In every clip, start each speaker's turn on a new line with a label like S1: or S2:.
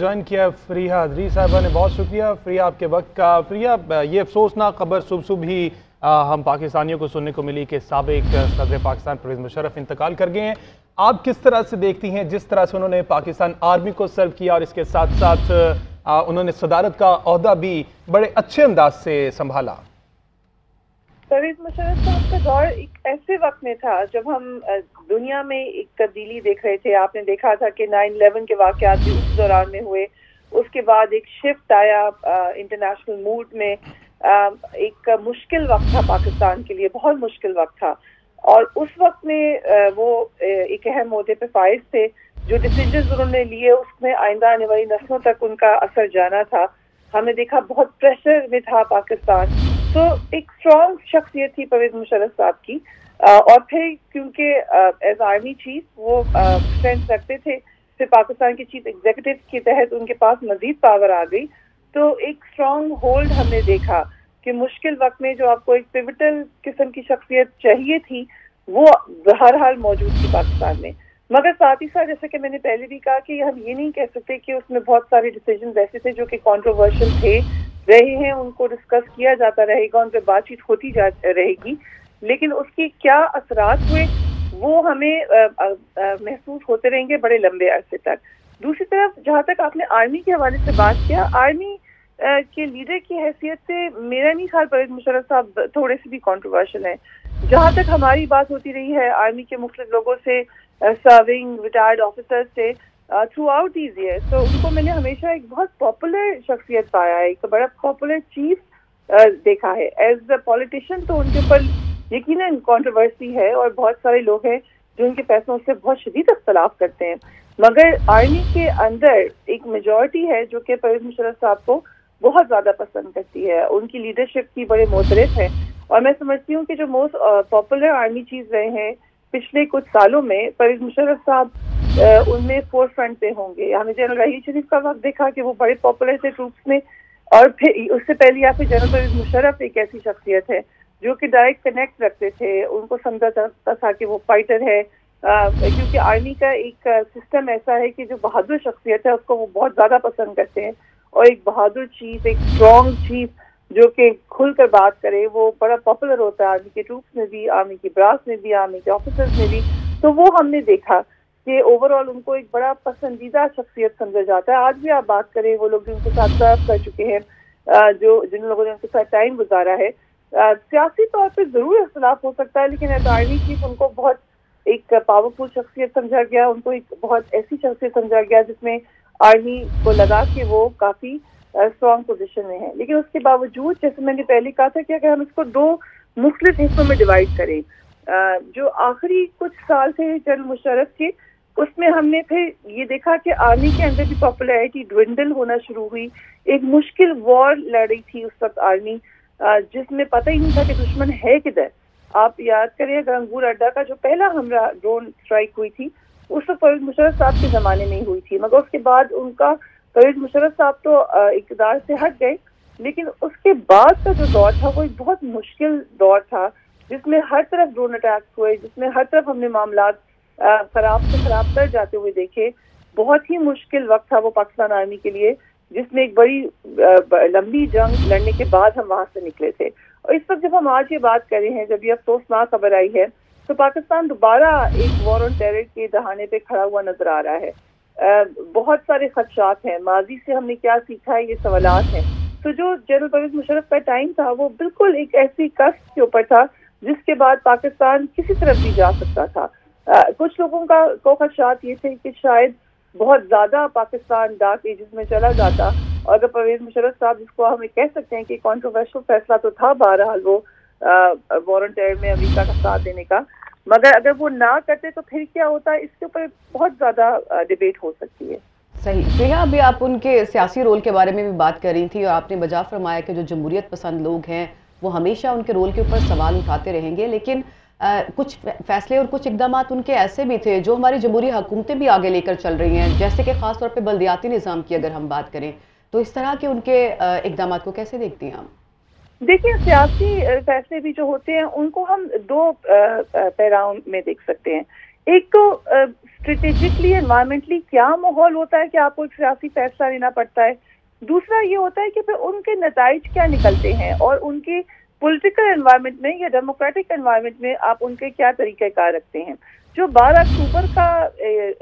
S1: Join किया फरीहा अदरी साहबा ने, बहुत शुक्रिया फरीहा आपके वक्त का। फरीहा, ये अफसोसनाक खबर सुबह ही हम पाकिस्तानियों को सुनने को मिली कि साबिक सदर पाकिस्तान परवेज़ मुशर्रफ इंतकाल कर गए हैं। आप किस तरह से देखती हैं जिस तरह से उन्होंने पाकिस्तान आर्मी को सर्व किया और इसके साथ साथ उन्होंने सदारत का ओहदा भी बड़े अच्छे अंदाज से संभाला?
S2: परवेज़ मुशर्रफ साहब का दौर एक ऐसे वक्त में था जब हम दुनिया में एक तब्दीली देख रहे थे। आपने देखा था कि 9/11 के वाक़यात भी उस दौरान में हुए, उसके बाद एक शिफ्ट आया इंटरनेशनल मूड में। एक मुश्किल वक्त था पाकिस्तान के लिए, बहुत मुश्किल वक्त था, और उस वक्त में वो एक अहम ओहदे पे फाइज थे। जो डिसीजन उन्होंने लिए उसमें आइंदा आने वाली नस्लों तक उनका असर जाना था। हमने देखा बहुत प्रेशर में था पाकिस्तान, तो एक स्ट्रॉन्ग शख्सियत थी परवेज़ मुशर्रफ साहब की। और फिर क्योंकि एज आर्मी चीफ वो स्ट्रेंथ रखते थे, फिर पाकिस्तान के चीफ एग्जीक्यूटिव के तहत उनके पास मजीद पावर आ गई, तो एक स्ट्रॉन्ग होल्ड हमने देखा कि मुश्किल वक्त में जो आपको एक पिवटल किस्म की शख्सियत चाहिए थी वो हर हाल मौजूद थी पाकिस्तान में। मगर साथ ही साथ जैसे कि मैंने पहले भी कहा कि हम ये नहीं कह सकते कि उसमें बहुत सारे डिसीजन ऐसे थे जो कि कंट्रोवर्शियल थे, रहे हैं, उनको डिस्कस किया जाता रहेगा, उन पर बातचीत होती जा रहेगी, लेकिन उसके क्या असरात हुए वो हमें महसूस होते रहेंगे बड़े लंबे अरसे तक। दूसरी तरफ जहाँ तक आपने आर्मी के हवाले से बात किया, आर्मी के लीडर की हैसियत से मेरा नहीं ख्याल परवेज़ मुशर्रफ साहब थोड़े से भी कंट्रोवर्शियल हैं। जहाँ तक हमारी बात होती रही है आर्मी के मुख्तलिफ लोगों से, सर्विंग रिटायर्ड ऑफिसर्स से थ्रू आउट दीज ईयर्स, तो उनको मैंने हमेशा एक बहुत पॉपुलर शख्सियत पाया है, एक बड़ा पॉपुलर चीफ देखा है। एज अ पॉलिटिशियन तो उनके ऊपर यकीनन कंट्रोवर्सी है और बहुत सारे लोग हैं जो उनके फैसलों से बहुत शदीद इख्तलाफ करते हैं, मगर आर्मी के अंदर एक मेजॉरिटी है जो कि परवेज़ मुशर्रफ साहब को बहुत ज़्यादा पसंद करती है, उनकी लीडरशिप की बड़े मोतरफ है। और मैं समझती हूँ कि जो मोस्ट पॉपुलर आर्मी चीफ रहे हैं पिछले कुछ सालों में, परवेज़ मुशर्रफ साहब उनमें फोर फ्रंट पे होंगे। हमने जनरल राहील शरीफ का वक्त देखा कि वो बड़े पॉपुलर थे ट्रूप्स में, और फिर उससे पहले या फिर जनरल परवेज़ मुशर्रफ एक ऐसी शख्सियत है जो कि डायरेक्ट कनेक्ट रखते थे, उनको समझा जाता था कि वो फाइटर है, क्योंकि आर्मी का एक सिस्टम ऐसा है कि जो बहादुर शख्सियत है उसको वो बहुत ज़्यादा पसंद करते हैं, और एक बहादुर चीफ, एक स्ट्रॉन्ग चीफ जो कि खुलकर बात करे वो बड़ा पॉपुलर होता है आर्मी के ट्रूप्स में भी, आर्मी की ब्रास में भी, आर्मी के ऑफिसर्स में भी। तो वो हमने देखा कि ओवरऑल उनको एक बड़ा पसंदीदा शख्सियत समझा जाता है। आज भी आप बात करें, वो लोग जो उनके साथ सर्व कर चुके हैं, जो जिन लोगों ने उनके साथ टाइम गुजारा है, सियासी तौर पर जरूर इख्तलाफ हो सकता है, लेकिन एज आर्मी चीफ उनको बहुत एक पावरफुल शख्सियत समझा गया, उनको एक बहुत ऐसी शख्सियत समझा गया जिसमें आर्मी को लगा कि वो काफी स्ट्रॉन्ग पोजीशन में है। लेकिन उसके बावजूद, जैसे मैंने पहले कहा था कि अगर हम इसको दो मुख्तलिफ हिस्सों में डिवाइड करें, जो आखिरी कुछ साल थे जनरल मुशर्रफ के, उसमें हमने फिर ये देखा कि आर्मी के अंदर भी पॉपुलैरिटी ड्विंडल होना शुरू हुई। एक मुश्किल वॉर लड़ रही थी उस वक्त आर्मी, जिसमें पता ही नहीं था कि दुश्मन है किधर। आप याद करिए गंगूर अड्डा का जो पहला हमला ड्रोन स्ट्राइक हुई थी, उस वक्त परवेज़ मुशर्रफ साहब के ज़माने में ही हुई थी, मगर उसके बाद उनका परवेज़ मुशर्रफ साहब तो इक़्तिदार से हट गए, लेकिन उसके बाद का जो दौर था वो एक बहुत मुश्किल दौर था, जिसमें हर तरफ ड्रोन अटैक्स हुए, जिसमें हर तरफ हमने मामलात खराब से खराब तर जाते हुए देखे। बहुत ही मुश्किल वक्त था वो पाकिस्तान आर्मी के लिए, जिसमें एक बड़ी लंबी जंग लड़ने के बाद हम वहाँ से निकले थे। और इस वक्त जब हम आज ये बात कर रहे हैं, जब ये अफसोसनाक खबर आई है, तो पाकिस्तान दोबारा एक वॉर ऑन टेरर के दहाने पे खड़ा हुआ नजर आ रहा है। बहुत सारे खदशात हैं, माजी से हमने क्या सीखा है, ये सवालात हैं। तो जो जनरल परवेज़ मुशर्रफ का टाइम था वो बिल्कुल एक ऐसी कस्ब के ऊपर था जिसके बाद पाकिस्तान किसी तरफ भी जा सकता था। कुछ लोगों को खदशात ये थे कि शायद बहुत ज्यादा पाकिस्तान डार्क एजेस में चला जाता, और अगर परवेज़ मुशर्रफ साहब, जिसको हम कह सकते हैं कि कॉन्ट्रोवर्शियल फैसला तो था बहरहाल वो वॉर ऑन टेरर में अमेरिका का साथ देने का, मगर अगर वो ना करते तो फिर क्या होता, इसके ऊपर बहुत ज्यादा डिबेट हो सकती है।
S3: सही। प्रिया, अभी आप उनके सियासी रोल के बारे में भी बात कर रही थी, और आपने बजा फरमाया कि जो जमहूरियत पसंद लोग हैं वो हमेशा उनके रोल के ऊपर सवाल उठाते रहेंगे, लेकिन कुछ फैसले और कुछ इकदाम उनके ऐसे भी थे जो हमारी जमहूरी हुकूमतें भी आगे लेकर चल रही हैं, जैसे कि ख़ास तौर पे बल्दियाती निज़ाम की अगर हम बात करें, तो इस तरह के उनके इकदाम को कैसे देखती हैं आप?
S2: देखिए, सियासी फैसले भी जो होते हैं उनको हम दो पैराओं में देख सकते हैं। एक तो स्ट्रेटेजिकली एनवायरमेंटली क्या माहौल होता है कि आपको एक सियासी फैसला लेना पड़ता है। दूसरा ये होता है कि फिर उनके नताइज क्या निकलते हैं और उनके पॉलिटिकल एनवायरनमेंट में या डेमोक्रेटिक एनवायरनमेंट में आप उनके क्या तरीक़ेकार रखते हैं। जो 12 अक्टूबर का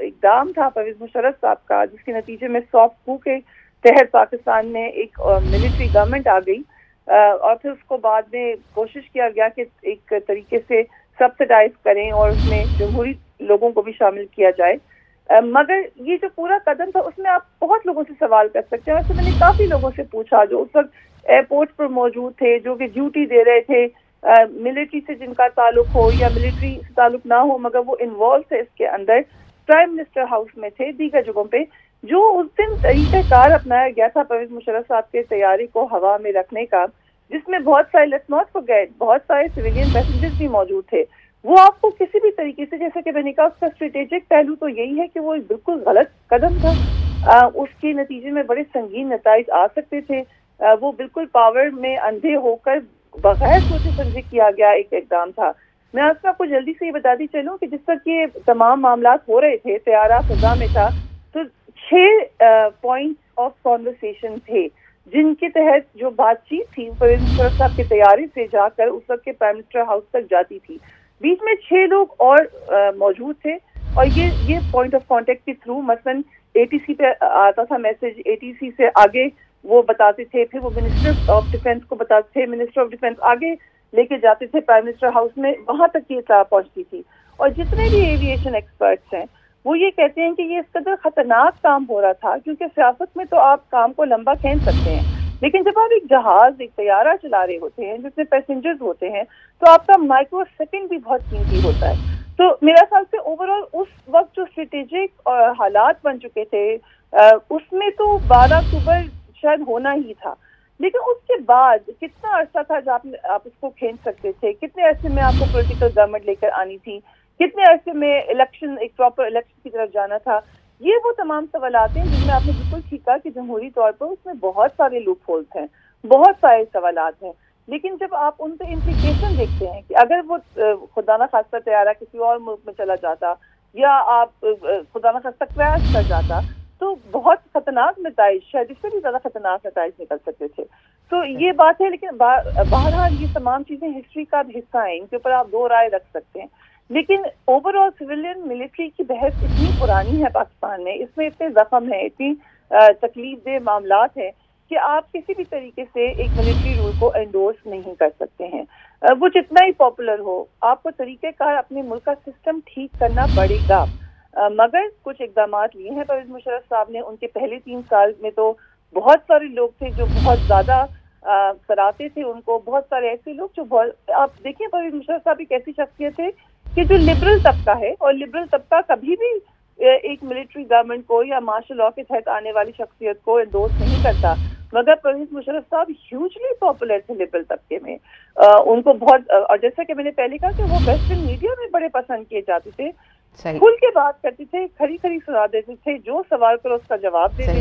S2: इक़दाम था परवेज़ मुशर्रफ साहब का, जिसके नतीजे में सॉफ्ट कू के तहत पाकिस्तान में एक मिलिट्री गवर्नमेंट आ गई और फिर उसको बाद में कोशिश किया गया कि एक तरीके से सब्सिडाइज करें और उसमें जमहूरी लोगों को भी शामिल किया जाए। मगर ये जो पूरा कदम था उसमें आप बहुत लोगों से सवाल कर सकते हैं। वैसे मैंने काफ़ी लोगों से पूछा जो उस वक्त एयरपोर्ट पर मौजूद थे, जो कि ड्यूटी दे रहे थे, मिलिट्री से जिनका ताल्लुक हो या मिलिट्री से ताल्लुक ना हो मगर वो इन्वॉल्व थे इसके अंदर, प्राइम मिनिस्टर हाउस में थे, दीगर जगहों पे, जो उस दिन तरीक़ाकार अपनाया गया था परवेज़ मुशर्रफ साहब के तैयारी को हवा में रखने का, जिसमें बहुत सारे लेट्स नॉट फॉरगेट बहुत सारे सिविलियन पैसेंजर्स भी मौजूद थे। वो आपको किसी भी तरीके से, जैसे कि मैंने कहा, उसका स्ट्रेटेजिक पहलू तो यही है कि वो एक बिल्कुल गलत कदम था। उसके नतीजे में बड़े संगीन नताइज आ सकते थे। वो बिल्कुल पावर में अंधे होकर बगैर सोचे समझे किया गया एक इक़दाम था। मैं आपको जल्दी से ये बताती चलूँ कि जिस तक ये तमाम मामला हो रहे थे, तैयारा फजा में था, तो 6 पॉइंट ऑफ कॉन्वर्सेशन थे जिनके तहत जो बातचीत थी परवेज़ मुशर्रफ साहब की तैयारी से जाकर उस वक्त के प्राइम मिनिस्टर हाउस तक जाती थी। बीच में 6 लोग और मौजूद थे और ये पॉइंट ऑफ कांटेक्ट के थ्रू मसलन एटीसी पे आता था मैसेज, एटीसी से आगे वो बताते थे, फिर वो मिनिस्टर ऑफ डिफेंस को बताते थे, मिनिस्टर ऑफ डिफेंस आगे लेके जाते थे प्राइम मिनिस्टर हाउस में, वहां तक ये इत्तला पहुंचती थी। और जितने भी एविएशन एक्सपर्ट्स हैं वो ये कहते हैं कि ये इस कदर खतरनाक काम हो रहा था, क्योंकि सियासत में तो आप काम को लंबा खींच सकते हैं, लेकिन जब आप एक जहाज, एक तैयारा चला रहे होते हैं जिसमें पैसेंजर्स होते हैं, तो आपका माइक्रो सेकेंड भी बहुत कीमती होता है। तो मेरा ख्याल से ओवरऑल उस वक्त जो स्ट्रेटेजिक हालात बन चुके थे उसमें तो 12 अक्टूबर शायद होना ही था, लेकिन उसके बाद कितना अरसा था जब आप उसको खींच सकते थे, कितने अरसे में आपको पॉलिटिकल गवर्नमेंट लेकर आनी थी, कितने अरसे में इलेक्शन, एक प्रॉपर इलेक्शन की तरफ जाना था। ये वो तमाम सवालात हैं जिनमें आपने बिल्कुल ठीक कहा कि जमहूरी तौर पर उसमें बहुत सारे लूप होल्स हैं, बहुत सारे सवालात हैं, लेकिन जब आप उन पे इम्प्लीकेशन देखते हैं कि अगर वो खुदा न खास्ता तैयारा किसी और मुल्क में चला जाता या आप खुदा न खास्ता क्रैश कर जाता, तो बहुत खतरनाक नताइज, शायद इससे भी ज़्यादा खतरनाक नताइज निकल सकते थे। तो ये बात है, लेकिन बहरहाल ये तमाम चीज़ें हिस्ट्री का हिस्सा हैं, इनके ऊपर आप दो राय रख सकते हैं, लेकिन ओवरऑल सिविलियन मिलिट्री की बहस इतनी पुरानी है पाकिस्तान में, इसमें इतने जख्म हैं, इतनी तकलीफ दे मामलात हैं कि आप किसी भी तरीके से एक मिलिट्री रूल को एंडोर्स नहीं कर सकते हैं। वो जितना ही पॉपुलर हो, आपको तरीक़ेकार अपने मुल्क का सिस्टम ठीक करना पड़ेगा। मगर कुछ इक़दाम लिए हैं परवेज़ मुशर्रफ साहब ने। उनके पहले 3 साल में तो बहुत सारे लोग थे जो बहुत ज़्यादा सराहते थे उनको, बहुत सारे ऐसे लोग जो बहुत, आप देखिए परवेज़ मुशर्रफ साहब एक ऐसी शख्सियत थे कि जो लिबरल तबका है, और लिबरल तबका कभी भी एक मिलिट्री गवर्नमेंट को या मार्शल लॉ के तहत आने वाली शख्सियत को एंडोर्स नहीं करता, मगर परवेज़ मुशर्रफ साहब ह्यूजली पॉपुलर थे लिबरल तबके में। उनको बहुत, और जैसा कि मैंने पहले कहा कि वो वेस्टर्न मीडिया में बड़े पसंद किए जाते थे, खुल के बात करते थे, खरी खरी सुना देते थे, जो सवाल करो उसका जवाब देते थे।